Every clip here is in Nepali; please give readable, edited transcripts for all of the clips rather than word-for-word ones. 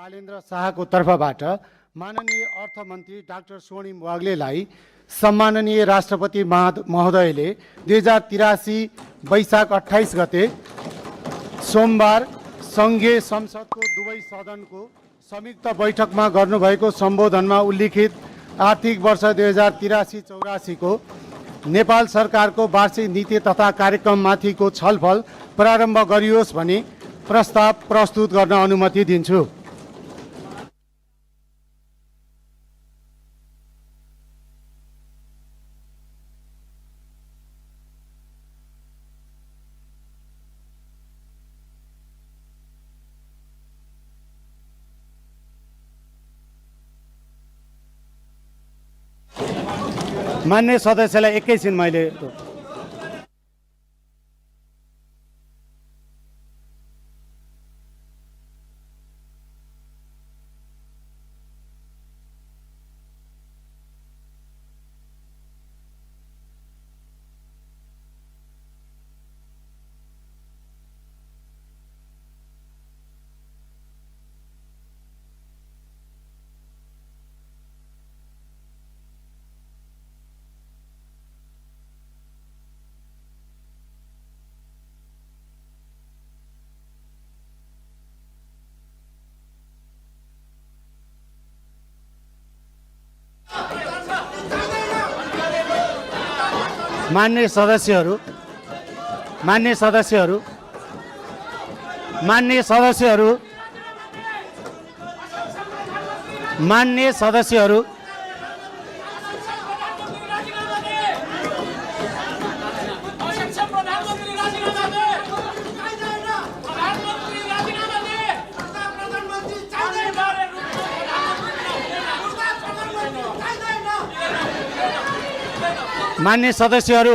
बालेन्द्र शाहको तर्फबाट माननीय अर्थमन्त्री डाक्टर स्वर्णिम वाग्लेलाई सम्माननीय राष्ट्रपति महोदयले 2083 वैशाख 28 गते सोमबार सङ्घीय संसदको दुवै सदनको संयुक्त बैठकमा गर्नुभएको सम्बोधनमा उल्लिखित आर्थिक वर्ष 2083-84 को नेपाल सरकारको वार्षिक नीति तथा कार्यक्रममाथिको छलफल प्रारम्भ गरियोस् भनी प्रस्ताव प्रस्तुत गर्न अनुमति दिन्छु। मान्य सदस्यलाई एकैछिन मैले मान्य सदस्यहरू मान्य सदस्यहरू मान्य सदस्यहरू मान्य सदस्यहरू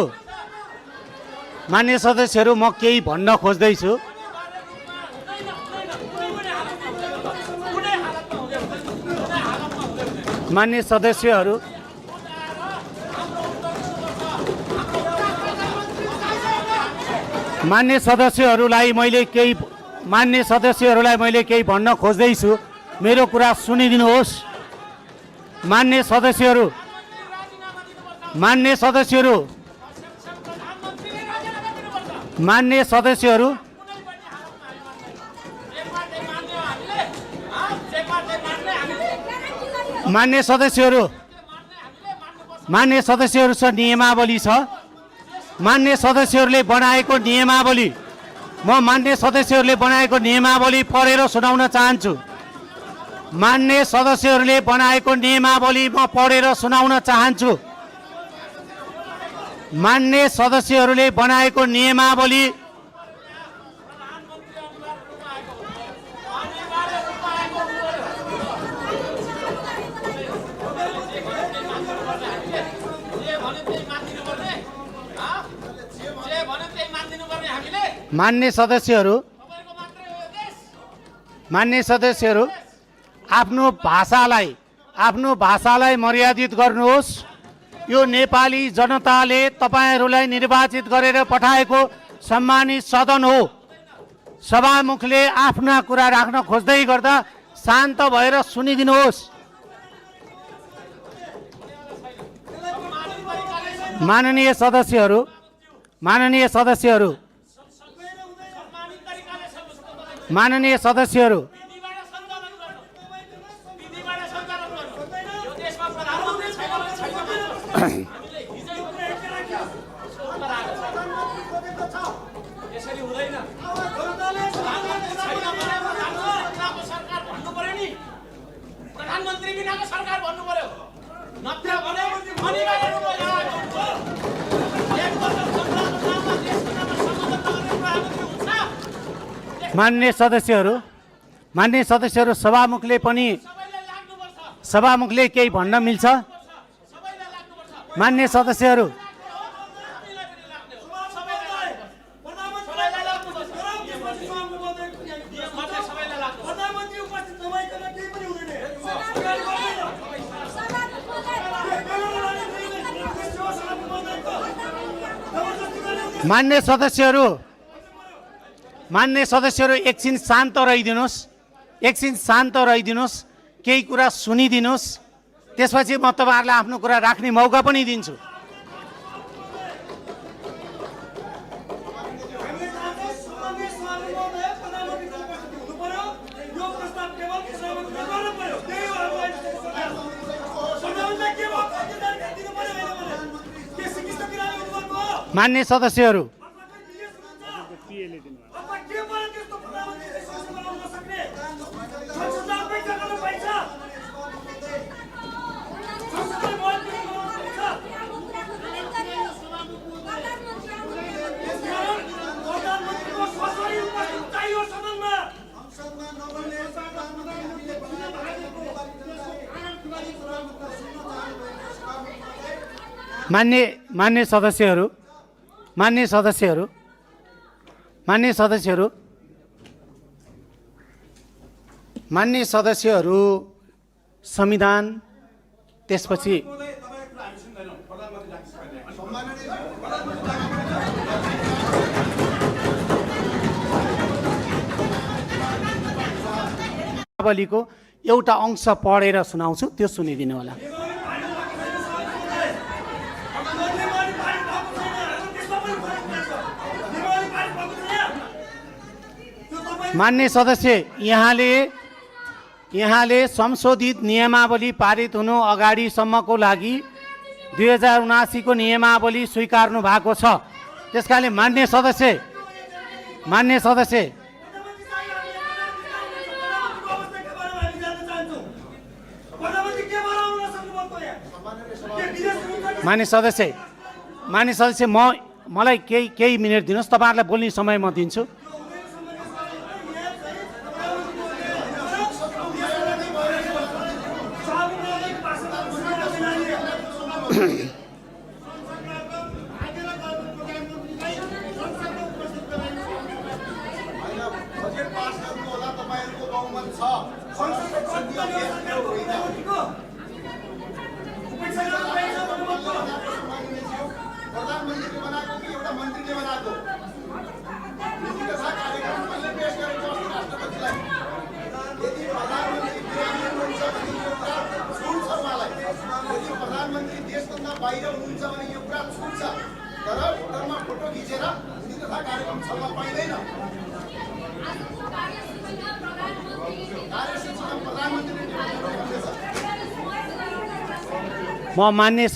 मान्य सदस्यहरू म केही भन्न खोज्दैछु। मान्य सदस्यहरू मान्य सदस्यहरूलाई मैले केही भन्न खोज्दैछु। मेरो कुरा सुनिदिनुहोस्। मान्य सदस्यहरू मान्य सदस्यहरू मान्य सदस्यहरू मान्य सदस्यहरू मान्य सदस्यहरू छ नियमावली छ। मान्य सदस्यहरूले बनाएको नियमावली म मान्य सदस्यहरूले बनाएको नियमावली पढेर सुनाउन चाहन्छु। मान्य सदस्यहरूले बनाएको नियमावली म पढेर सुनाउन चाहन्छु। मान्य सदस्यहरूले बनाएको नियमावली मान्य सदस्यहरू आफ्नो भाषालाई मर्यादित गर्नुहोस्। यो नेपाली जनताले तपाईहरूलाई निर्वाचित गरेर पठाएको सम्मानित सदन हो। सभामुखले आफ्ना कुरा राख्न खोज्दै गर्दा शान्त भएर सुनिदिनुहोस्। माननीय सदस्यहरू मान्य सदस्यहरू सभामुखले केही भन्न मिल्छ। मान्य सदस्यहरू मान्य सदस्यहरू एकछिन शान्त रहिदिनुहोस्। एकछिन शान्त रहिदिनुहोस्, केही कुरा सुनिदिनुहोस्, त्यसपछि म तपाईँहरूलाई आफ्नो कुरा राख्ने मौका पनि दिन्छु। मान्य सदस्यहरू, मान्य सदस्यहरू, मान्य सदस्यहरू, मान्य सदस्यहरू, मान्य सदस्यहरू, संविधान त्यसपछि को एउटा अंश पढेर सुनाउँछु, त्यो सुनिदिनु होला। मान्य सदस्य, यहाँले संशोधित नियमावली पारित हुनु अगाडिसम्मको लागि 2079 को नियमावली स्वीकार्नु भएको छ। त्यसकारणले मान्य सदस्य मलाई केही मिनट दिनुहोस्, तपाईहरुलाई बोल्ने समय म दिन्छु। म मान्य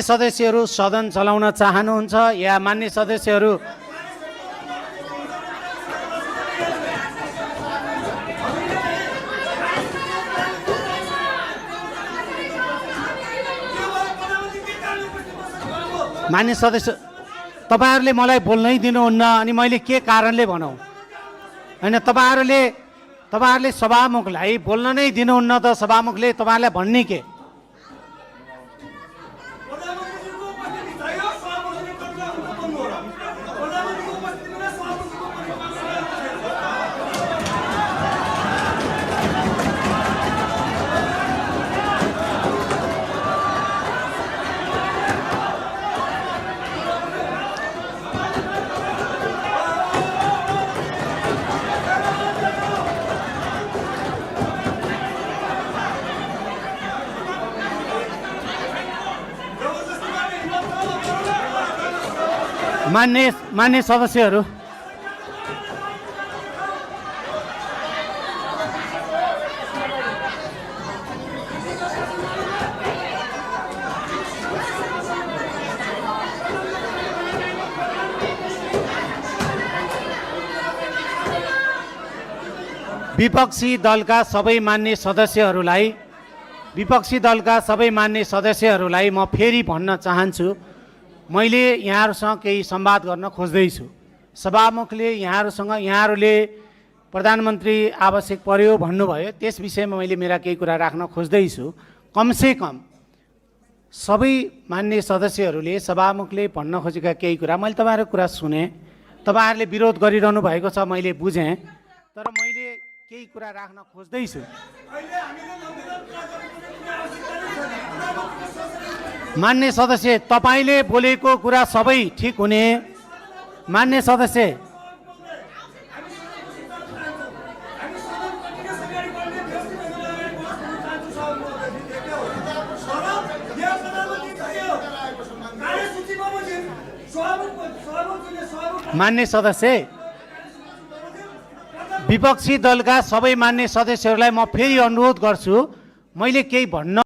सदस्यहरू सदन चलाउन चाहनुहुन्छ या मान्य सदस्यहरू तपाईहरुले मलाई बोल्नै दिनुहुन्न अनि मैले के कारणले भनौं? हैन, तपाईहरुले सभामुखलाई बोल्न नै दिनुहुन्न त सभामुखले तपाईहरुलाई भन्ने के? मान्य सदस्यहरू, विपक्षी दलका सबै मान्य सदस्यहरूलाई म फेरि भन्न चाहन्छु, मैले यहाँहरुसँग केही संवाद गर्न खोज्दैछु। सभामुखले यहाँहरुले प्रधानमन्त्री आवश्यक पर्यो भन्नुभयो, त्यस विषयमा मैले मेरा केही कुरा राख्न खोज्दैछु। कमसे कम सबै मान्य सदस्यहरूले सभामुखले भन्न खोजेका केही कुरा मैले तपाईहरुको कुरा सुने। तपाईहरुले विरोध गरिरहनु भएको छ मैले बुझेँ, तर मैले केही कुरा राख्न खोज्दैछु। मान्य सदस्य, तपाईले बोलेको कुरा सबै ठीक हुने। मान्य सदस्य, मान्य सदस्य, विपक्षी दलका सबै मान्य सदस्यहरूलाई म फेरि अनुरोध गर्छु, मैले केही भन्न